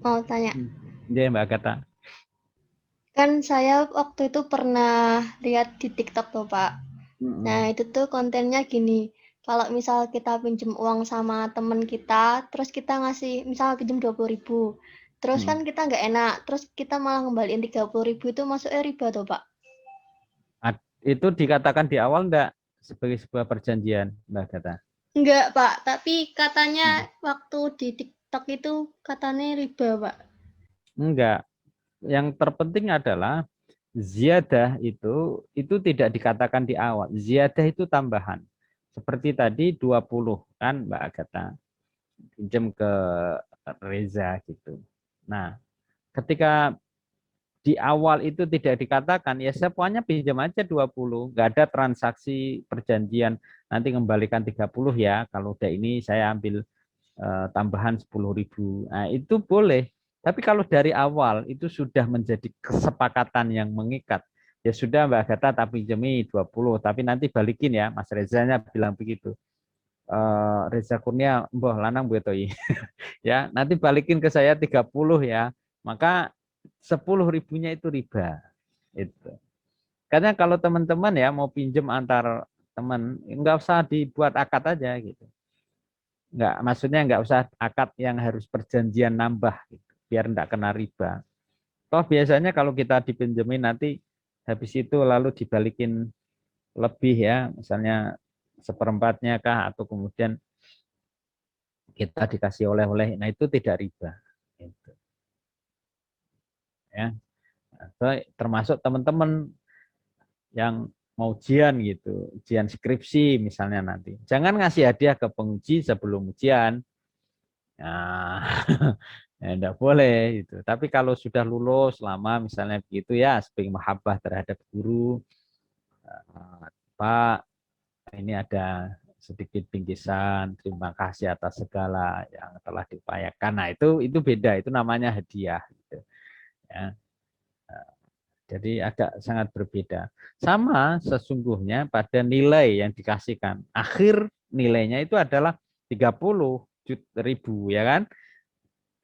mau tanya. Ya, Mbak Agatha. Kan saya waktu itu pernah lihat di TikTok tuh, Pak. Nah, itu tuh kontennya gini. Kalau misal kita pinjem uang sama temen kita, terus kita ngasih, misal pinjem 20.000. Terus kan kita nggak enak, terus kita malah ngembaliin 30.000 itu masuknya riba tuh, Pak? Itu dikatakan di awal enggak sebagai sebuah perjanjian, Mbak Agatha? Enggak, Pak. Tapi katanya waktu di TikTok itu katanya riba, Pak. Enggak. Yang terpenting adalah ziyadah itu tidak dikatakan di awal. Ziyadah itu tambahan. Seperti tadi 20 kan Mbak Agatha pinjam ke Reza gitu. Nah, ketika di awal itu tidak dikatakan, ya semuanya pinjam aja 20, nggak ada transaksi perjanjian nanti kembalikan 30 ya, kalau udah ini saya ambil tambahan 10.000. Nah, itu boleh. Tapi kalau dari awal itu sudah menjadi kesepakatan yang mengikat, ya sudah Mbak Agatha tak pinjami 20, tapi nanti balikin ya, Mas Rezanya bilang begitu. Reza Kurnia, mbah lanang betoi. Ya, nanti balikin ke saya 30 ya. Maka 10.000-nya itu riba. Itu. Karena kalau teman-teman ya mau pinjam antar teman, nggak usah dibuat akad aja gitu. Nggak, maksudnya nggak usah akad yang harus perjanjian nambah gitu, biar nggak kena riba. Toh biasanya kalau kita dipinjemin nanti habis itu lalu dibalikin lebih ya, misalnya seperempatnya kah atau kemudian kita dikasih oleh-oleh, nah itu tidak riba. Gitu. Ya, atau termasuk teman-teman yang mau ujian gitu, ujian skripsi misalnya nanti. Jangan ngasih hadiah ke penguji sebelum ujian. Nah, ya enggak boleh itu. Tapi kalau sudah lulus lama misalnya begitu ya, sebagai mahabbah terhadap guru, Pak, ini ada sedikit bingkisan, terima kasih atas segala yang telah diupayakan. Nah, itu beda, itu namanya hadiah gitu. Ya. Jadi agak sangat berbeda. Sama sesungguhnya pada nilai yang dikasihkan. Akhir nilainya itu adalah 30.000 ya kan?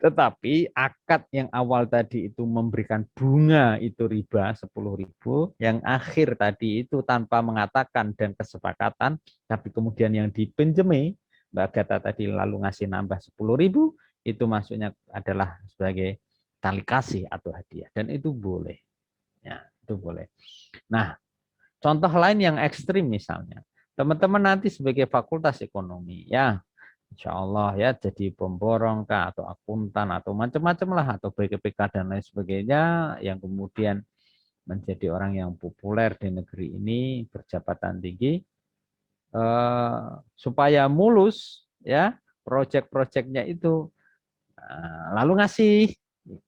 Tetapi akad yang awal tadi itu memberikan bunga itu riba 10.000, yang akhir tadi itu tanpa mengatakan dan kesepakatan, tapi kemudian yang dipinjami, Mbak Agatha tadi lalu ngasih nambah 10.000, itu maksudnya adalah sebagai tali kasih atau hadiah, dan itu boleh. Ya, itu boleh. Nah, contoh lain yang ekstrim misalnya, teman-teman nanti sebagai fakultas ekonomi, ya Insya Allah ya jadi pemborong kah atau akuntan atau macam-macam lah atau BPK dan lain sebagainya yang kemudian menjadi orang yang populer di negeri ini berjabatan tinggi supaya mulus ya proyek-proyeknya itu lalu ngasih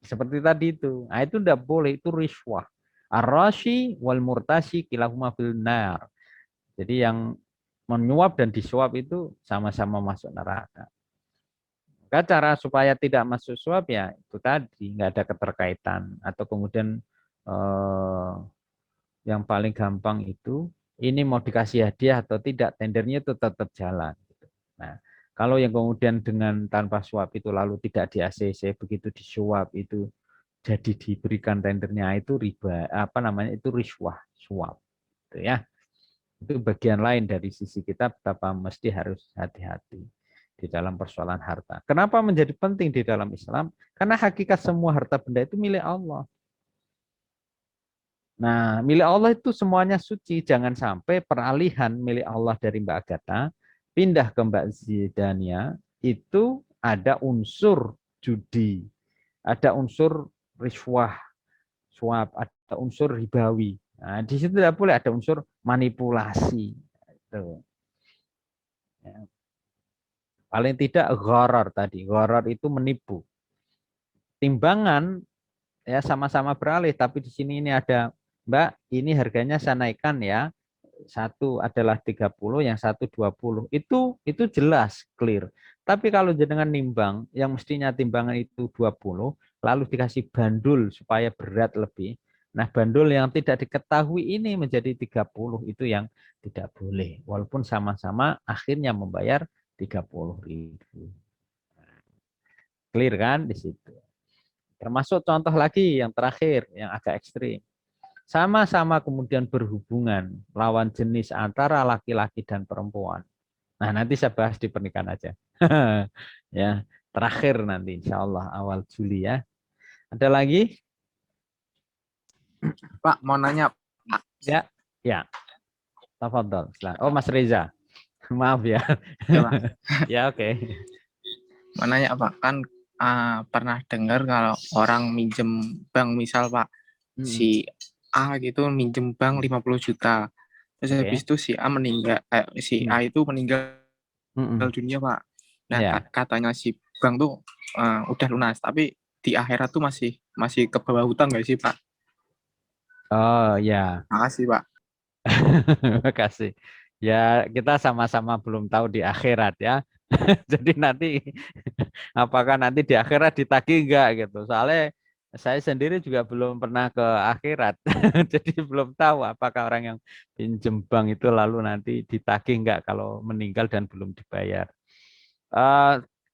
seperti tadi itu. Nah, itu tidak boleh, itu riswah. Ar-rashi wal murtashi kilahuma fil nar. Jadi yang menyuap dan disuap itu sama-sama masuk neraka. Maka cara supaya tidak masuk suap ya itu tadi nggak ada keterkaitan atau kemudian eh, yang paling gampang itu ini mau dikasih hadiah atau tidak tendernya itu tetap jalan. Nah kalau yang kemudian dengan tanpa suap itu lalu tidak di ACC begitu disuap itu jadi diberikan tendernya itu riba apa namanya itu riswah suap gitu ya. Itu bagian lain dari sisi kita betapa mesti harus hati-hati di dalam persoalan harta. Kenapa menjadi penting di dalam Islam? Karena hakikat semua harta benda itu milik Allah. Nah, milik Allah itu semuanya suci. Jangan sampai peralihan milik Allah dari Mbak Agatha pindah ke Mbak Zidania itu ada unsur judi, ada unsur riswah, suap, ada unsur ribawi. Nah, di situ tidak boleh ada unsur manipulasi. Itu. Ya. Paling tidak gharar tadi. Gharar itu menipu. Timbangan ya sama-sama beralih, tapi di sini ini ada, Mbak, ini harganya saya naikkan ya. Satu adalah 30, yang satu 20. Itu jelas, clear. Tapi kalau jenengan nimbang, yang mestinya timbangan itu 20, lalu dikasih bandul supaya berat lebih. Nah, bandul yang tidak diketahui ini menjadi 30, itu yang tidak boleh. Walaupun sama-sama akhirnya membayar 30.000. Clear kan di situ. Termasuk contoh lagi yang terakhir, yang agak ekstrim. Sama-sama kemudian berhubungan lawan jenis antara laki-laki dan perempuan. Nah, nanti saya bahas di pernikahan aja. Ya, terakhir nanti insya Allah awal Juli ya. Ada lagi? Pak, mau nanya, Pak. Ya, ya. Tafadhol. Oh, Mas Reza. Maaf ya. Ya, Pak. Ya, oke. Mau nanya, Pak. Kan pernah dengar kalau orang minjem bank, misal Pak, si A gitu minjem bank 50 juta. Terus habis itu si A meninggal, si A itu meninggal dunia, Pak. Nah, Ya. katanya si bank tuh udah lunas, tapi di akhirat tuh masih ke bawah hutang nggak sih, Pak? Oh, ya. Makasih, Pak. Terima kasih. Ya, kita sama-sama belum tahu di akhirat ya. Jadi nanti apakah nanti di akhirat ditagih enggak gitu. Soalnya saya sendiri juga belum pernah ke akhirat. Jadi belum tahu apakah orang yang pinjem bank itu lalu nanti ditagih enggak kalau meninggal dan belum dibayar.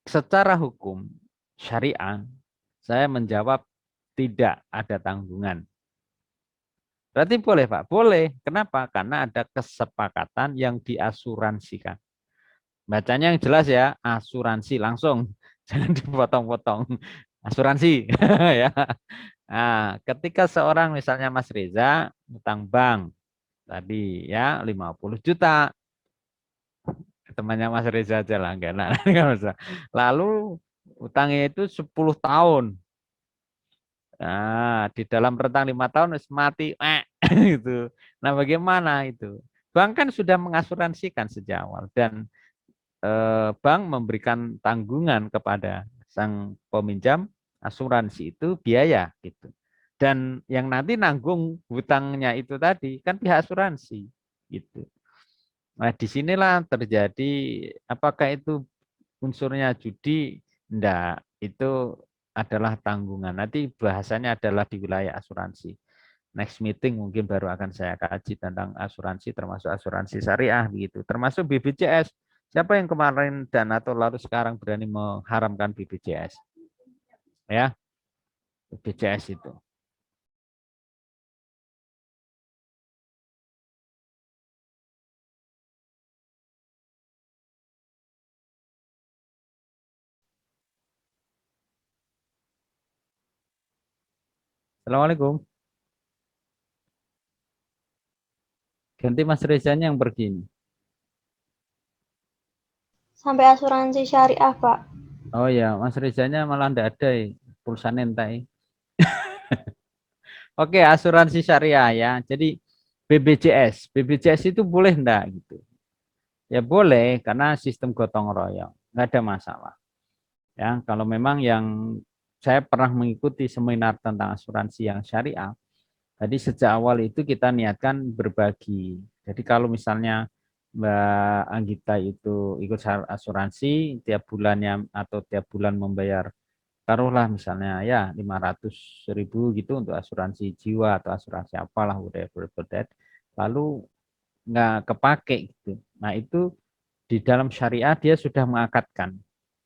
Secara hukum syariah, saya menjawab tidak ada tanggungan. Berarti boleh, Pak? Boleh. Kenapa? Karena ada kesepakatan yang diasuransikan. Bacanya yang jelas ya, asuransi langsung. Jangan dipotong-potong. Asuransi. Ya. Nah, ketika seorang misalnya Mas Reza utang bank tadi ya 50 juta. Temannya Mas Reza aja lah, enggak enak. Lalu utangnya itu 10 tahun. Nah, di dalam rentang 5 tahun harus mati, gitu. Nah, bagaimana itu? Bank kan sudah mengasuransikan sejak awal dan bank memberikan tanggungan kepada sang peminjam asuransi itu biaya gitu. Dan yang nanti nanggung hutangnya itu tadi kan pihak asuransi gitu. Nah, disinilah terjadi apakah itu unsurnya judi? Enggak, itu adalah tanggungan. Nanti bahasanya adalah di wilayah asuransi. Next meeting mungkin baru akan saya kaji tentang asuransi, termasuk asuransi syariah begitu, termasuk BPJS. Siapa yang kemarin dan atau lalu sekarang berani mengharamkan BPJS? Ya, BPJS itu. Assalamualaikum. Ganti Mas Rezanya yang pergi. Sampai asuransi syariah, Pak. Oh ya, Mas Rezanya malah enggak ada pulsa nentai. Oke, asuransi syariah ya. Jadi BPJS, BPJS itu boleh enggak gitu? Ya boleh karena sistem gotong royong, enggak ada masalah. Ya, kalau memang yang saya pernah mengikuti seminar tentang asuransi yang syariah, tadi sejak awal itu kita niatkan berbagi. Jadi kalau misalnya Mbak Anggita itu ikut asuransi tiap bulannya atau tiap bulan membayar taruhlah misalnya ya 500.000 gitu untuk asuransi jiwa atau asuransi apalah whatever that, lalu nggak kepake gitu. Nah itu di dalam syariah dia sudah mengakatkan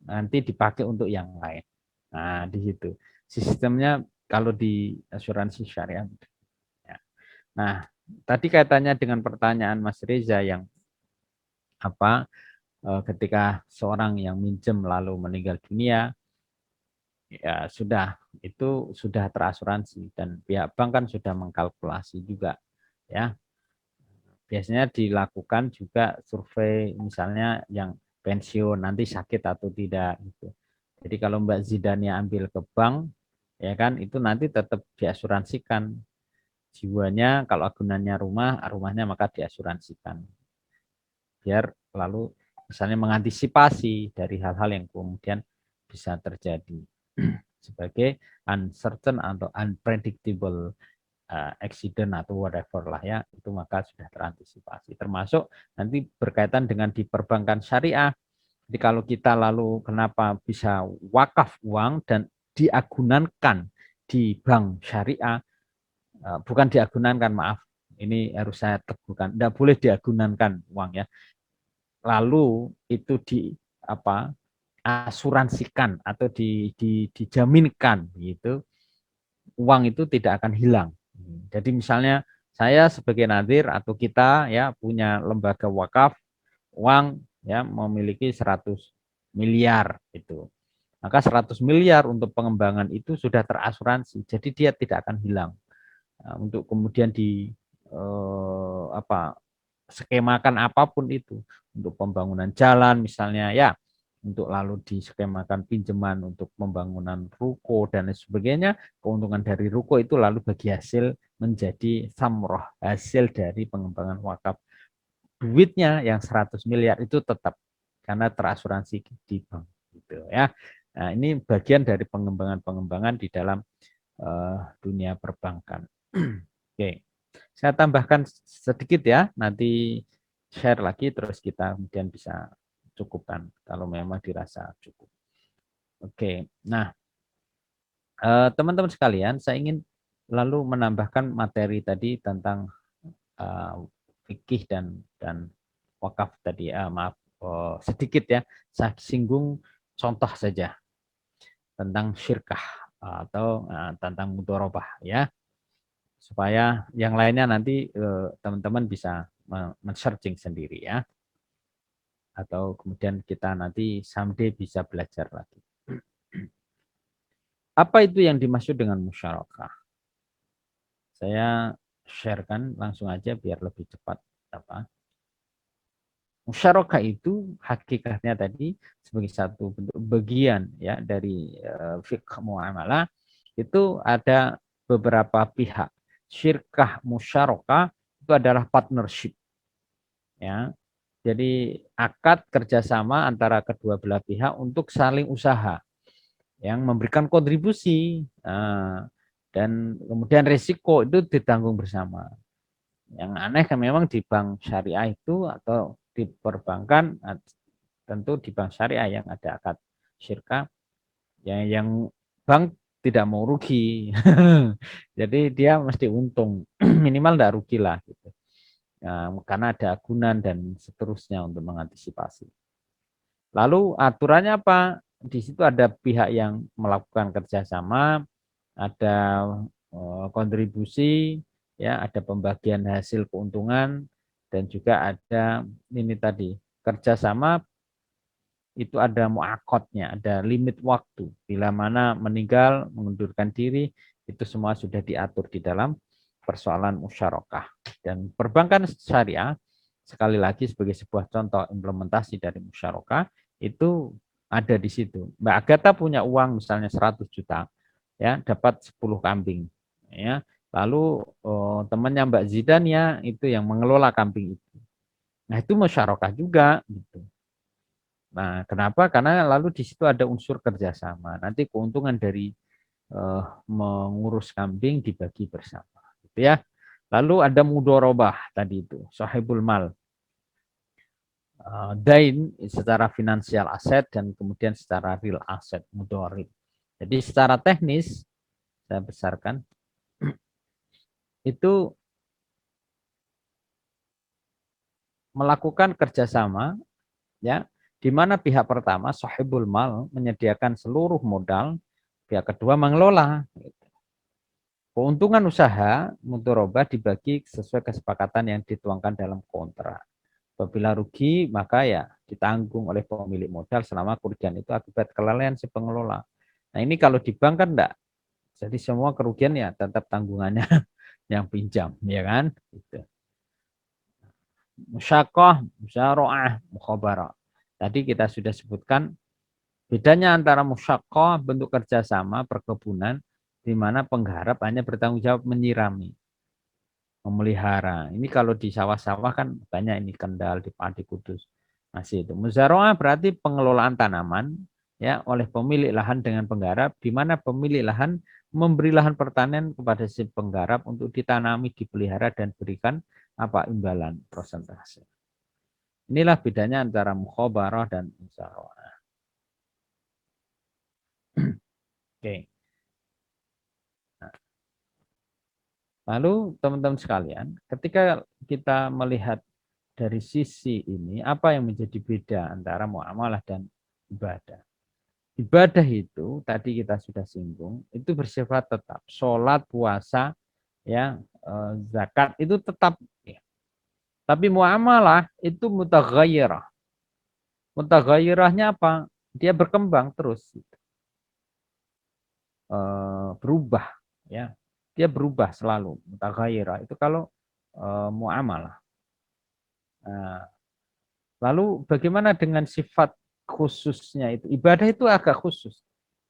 nanti dipakai untuk yang lain. Nah di situ sistemnya kalau di asuransi syariah. Ya. Nah tadi kaitannya dengan pertanyaan Mas Reza yang apa ketika seorang yang minjem lalu meninggal dunia ya sudah itu sudah terasuransi dan pihak bank kan sudah mengkalkulasi juga ya. Biasanya dilakukan juga survei misalnya yang pensiun nanti sakit atau tidak gitu. Jadi kalau Mbak Zidania ambil ke bank ya kan itu nanti tetap diasuransikan jiwanya, kalau agunannya rumah, rumahnya maka diasuransikan. Biar lalu misalnya mengantisipasi dari hal-hal yang kemudian bisa terjadi sebagai uncertain atau unpredictable accident atau whatever lah ya, itu maka sudah terantisipasi. Termasuk nanti berkaitan dengan di perbankan syariah. Jadi kalau kita lalu kenapa bisa wakaf uang dan diagunankan di bank syariah, bukan diagunankan maaf, ini harus saya teguhkan, tidak boleh diagunankan uang ya. Lalu itu di apa diasuransikan atau dijaminkan gitu, uang itu tidak akan hilang. Jadi misalnya saya sebagai nadhir atau kita ya punya lembaga wakaf, uang ya memiliki 100 miliar itu. Maka 100 miliar untuk pengembangan itu sudah terasuransi. Jadi dia tidak akan hilang. Nah, untuk kemudian skemakan apapun itu, untuk pembangunan jalan misalnya ya, untuk lalu diskemakan pinjaman untuk pembangunan ruko dan lain sebagainya, keuntungan dari ruko itu lalu bagi hasil menjadi samroh, hasil dari pengembangan wakaf. Duitnya yang 100 miliar itu tetap karena terasuransi di bank gitu ya. Nah, ini bagian dari pengembangan-pengembangan di dalam dunia perbankan. Oke. Saya tambahkan sedikit ya, nanti share lagi terus kita kemudian bisa cukupkan kalau memang dirasa cukup. Oke. Nah, teman-teman sekalian, saya ingin lalu menambahkan materi tadi tentang fikih dan wakaf tadi. Maaf, sedikit ya, saya singgung contoh saja tentang syirkah atau tentang mudharabah ya, supaya yang lainnya nanti teman-teman bisa men-searching sendiri ya, atau kemudian kita nanti someday bisa belajar lagi. Apa itu yang dimaksud dengan musyarakah? Saya sharekan langsung aja biar lebih cepat. Musyarakah itu hakikatnya tadi sebagai satu bentuk bagian ya dari fiqh muamalah, itu ada beberapa pihak. Syirkah musyarakah itu adalah partnership ya. Jadi akad kerjasama antara kedua belah pihak untuk saling usaha yang memberikan kontribusi dan kemudian risiko itu ditanggung bersama. Yang aneh kan memang di bank syariah itu atau di perbankan, tentu di bank syariah yang ada akad syirkah, yang bank tidak mau rugi. Jadi dia mesti untung, minimal tidak rugi lah gitu. Karena ada agunan dan seterusnya untuk mengantisipasi. Lalu aturannya apa? Di situ ada pihak yang melakukan kerjasama, ada kontribusi, ya, ada pembagian hasil keuntungan, dan juga ada ini tadi kerjasama itu ada muakotnya, ada limit waktu, bila mana meninggal, mengundurkan diri, itu semua sudah diatur di dalam persoalan musyarakah. Dan perbankan syariah, sekali lagi sebagai sebuah contoh implementasi dari musyarakah, itu ada di situ. Mbak Agatha punya uang misalnya 100 juta, ya dapat 10 kambing. Ya. Lalu temannya Mbak Zidan ya itu yang mengelola kambing itu. Nah itu musyarakah juga gitu. Nah, kenapa? Karena lalu di situ ada unsur kerjasama. Nanti keuntungan dari mengurus kambing dibagi bersama, gitu ya. Lalu ada mudharabah tadi itu, sahibul mal, dain secara finansial aset dan kemudian secara real aset mudharib. Jadi secara teknis saya besarkan itu melakukan kerjasama, ya, di mana pihak pertama sahibul mal menyediakan seluruh modal, pihak kedua mengelola. Keuntungan usaha mudharabah dibagi sesuai kesepakatan yang dituangkan dalam kontrak. Apabila rugi, maka ya ditanggung oleh pemilik modal selama kerugian itu akibat kelalaian si pengelola. Nah ini kalau di bank kan enggak. Jadi semua kerugian ya tetap tanggungannya yang pinjam, ya kan? Gitu. Musyaqqah, musyara'ah, mukhabarah. Tadi kita sudah sebutkan bedanya antara musyaqqah bentuk kerjasama perkebunan di mana penggarap hanya bertanggung jawab menyirami, memelihara. Ini kalau di sawah-sawah kan banyak ini Kendal, di Pati Kudus. Masih itu. Muzaraah berarti pengelolaan tanaman ya oleh pemilik lahan dengan penggarap, di mana pemilik lahan memberi lahan pertanian kepada si penggarap untuk ditanami, dipelihara dan berikan imbalan persentase. Inilah bedanya antara mukhabarah dan muzaraah. Oke. Lalu teman-teman sekalian, ketika kita melihat dari sisi ini, apa yang menjadi beda antara muamalah dan ibadah? ibadah itu tadi kita sudah singgung, itu bersifat tetap. Sholat, puasa, ya, zakat itu tetap. Ya. Tapi muamalah itu mutaghayyirah. Mutaghayyirahnya apa? Dia berkembang terus, berubah, ya. Dia berubah selalu. Mutaghayyirah itu kalau muamalah. Nah, lalu bagaimana dengan sifat khususnya itu? Ibadah itu agak khusus,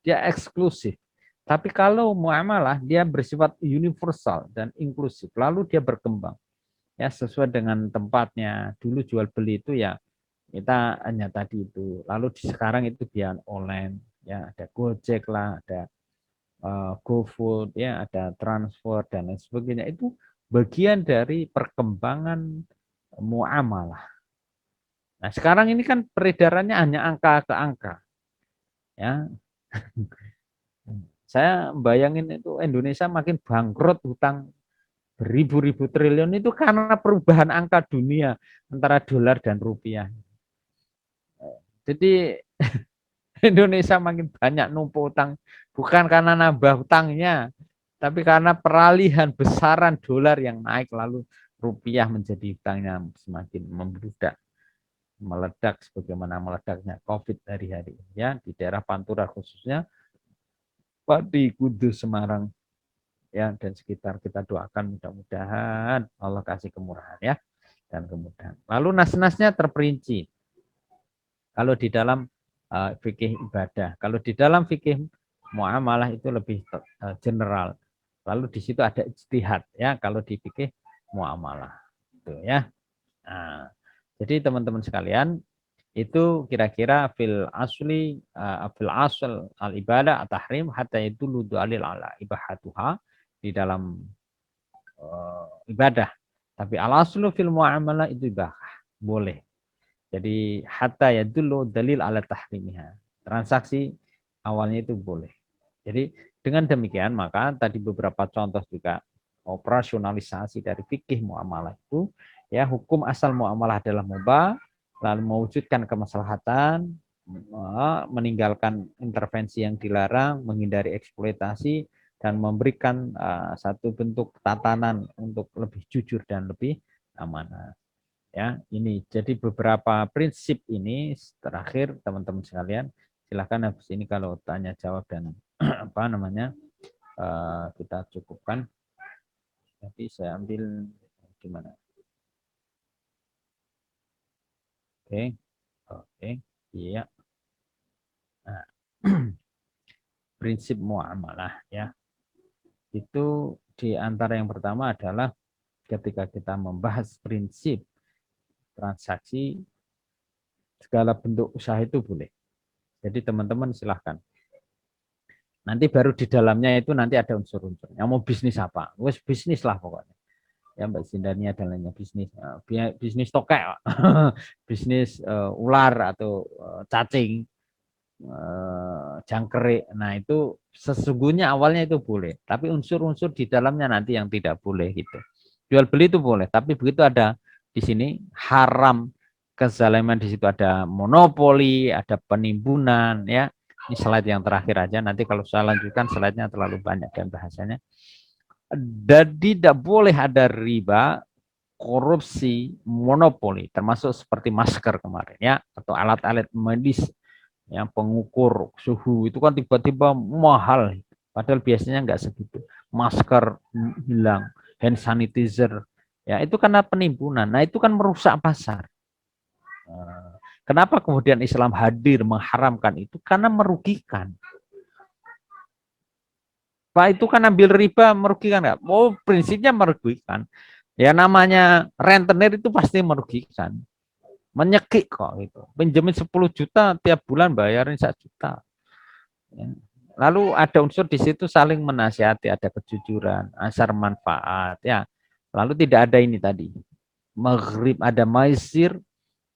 dia eksklusif. Tapi kalau muamalah dia bersifat universal dan inklusif, lalu dia berkembang. Ya sesuai dengan tempatnya. Dulu jual beli itu ya kita hanya tadi itu. Lalu di sekarang itu dia online, ya ada Gojek lah, ada GoFood, ya ada transfer dan lain sebagainya. Itu bagian dari perkembangan muamalah. Nah, sekarang ini kan peredarannya hanya angka ke angka. Ya. Saya bayangin itu Indonesia makin bangkrut, hutang beribu-ribu triliun itu karena perubahan angka dunia antara dolar dan rupiah. Jadi Indonesia makin banyak numpuk utang bukan karena nambah utangnya, tapi karena peralihan besaran dolar yang naik lalu rupiah menjadi utangnya semakin membludak, meledak sebagaimana meledaknya COVID hari-hari ya di daerah Pantura khususnya, Pati, Kudus, Semarang ya dan sekitar. Kita doakan mudah-mudahan Allah kasih kemurahan ya dan kemudahan. Lalu nas-nasnya terperinci. Kalau di dalam fikih ibadah, kalau di dalam fikih muamalah itu lebih general. Lalu di situ ada ijtihad ya kalau di fikih muamalah. Itu ya. Nah, jadi teman-teman sekalian itu kira-kira fil asl al ibadah at tahrim hatta yadullu dalil ala ibahatuha di dalam ibadah. Tapi al aslu fil muamalah itu ibahah, boleh. Jadi hatta yadullu dalil ala tahrimiha. Transaksi awalnya itu boleh. Jadi dengan demikian maka tadi beberapa contoh juga operasionalisasi dari fikih muamalah itu ya hukum asal muamalah adalah mubah, lalu mewujudkan kemaslahatan, meninggalkan intervensi yang dilarang, menghindari eksploitasi dan memberikan satu bentuk tatanan untuk lebih jujur dan lebih amanah. Ya, ini jadi beberapa prinsip ini terakhir teman-teman sekalian. Silakan habis ini kalau tanya jawab dan apa namanya kita cukupkan. Tapi saya ambil gimana? Oke, oke, iya. Nah, prinsip muamalah ya. Itu di antara yang pertama adalah ketika kita membahas prinsip transaksi segala bentuk usaha itu boleh. Jadi teman-teman silahkan. Nanti baru di dalamnya itu nanti ada unsur-unsur. Yang mau bisnis apa? Wes bisnis lah pokoknya. Ya Mbak Zindania dan lainnya bisnis. Bisnis tokek, bisnis ular atau cacing, jangkrik. Nah itu sesungguhnya awalnya itu boleh. Tapi unsur-unsur di dalamnya nanti yang tidak boleh gitu. Jual beli itu boleh. Tapi begitu ada di sini haram kezaliman, di situ ada monopoli, ada penimbunan ya. Ini slide yang terakhir aja, nanti kalau saya lanjutkan slide-nya terlalu banyak dan bahasanya. Dan tidak boleh ada riba, korupsi, monopoli, termasuk seperti masker kemarin ya, atau alat-alat medis yang pengukur suhu itu kan tiba-tiba mahal, padahal biasanya nggak segitu. Masker hilang, hand sanitizer, ya itu karena penimbunan. Nah itu kan merusak pasar. Kenapa kemudian Islam hadir mengharamkan itu? Karena merugikan. Pak itu kan ambil riba merugikan nggak? Oh prinsipnya merugikan. Ya namanya rentenir itu pasti merugikan. Menyekik kok itu. Pinjemin 10 juta tiap bulan bayarin 1 juta. Ya. Lalu ada unsur di situ saling menasihati, ada kejujuran, asar manfaat ya. Lalu tidak ada ini tadi. Maghrib, ada maisir,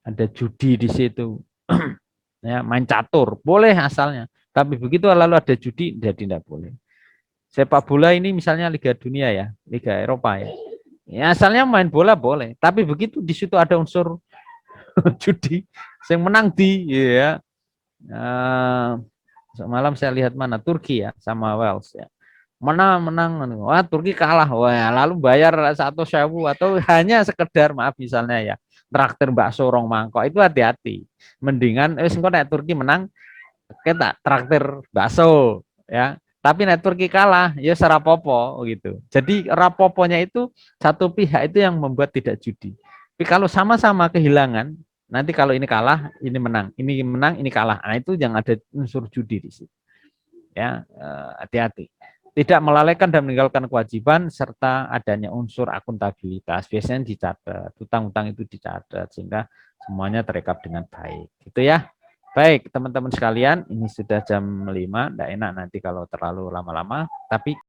ada judi di situ. Ya, main catur, boleh asalnya. Tapi begitu lalu ada judi, jadi tidak boleh. Sepak bola ini misalnya Liga Dunia ya, Liga Eropa ya. Ya asalnya main bola boleh, tapi begitu di situ ada unsur judi, yang menang di ya Semalam saya lihat mana Turki ya sama Wales ya. Menang. Wah, Turki kalah. Wah, lalu bayar 1.000 atau hanya sekedar maaf misalnya ya, traktir bakso rong mangkok, itu hati-hati. Mendingan engko nek Turki menang kita traktir bakso ya. Tapi nek Turki kalah ya serapopo gitu. Jadi rapoponya itu satu pihak itu yang membuat tidak judi. Tapi kalau sama-sama kehilangan, nanti kalau ini kalah, ini menang, ini kalah. Nah, itu yang ada unsur judi di situ. Ya, hati-hati. Tidak melalaikan dan meninggalkan kewajiban serta adanya unsur akuntabilitas. Biasanya dicatat, hutang-hutang itu dicatat sehingga semuanya terekam dengan baik. Gitu ya. Baik, teman-teman sekalian, ini sudah jam 5, enggak enak nanti kalau terlalu lama-lama, tapi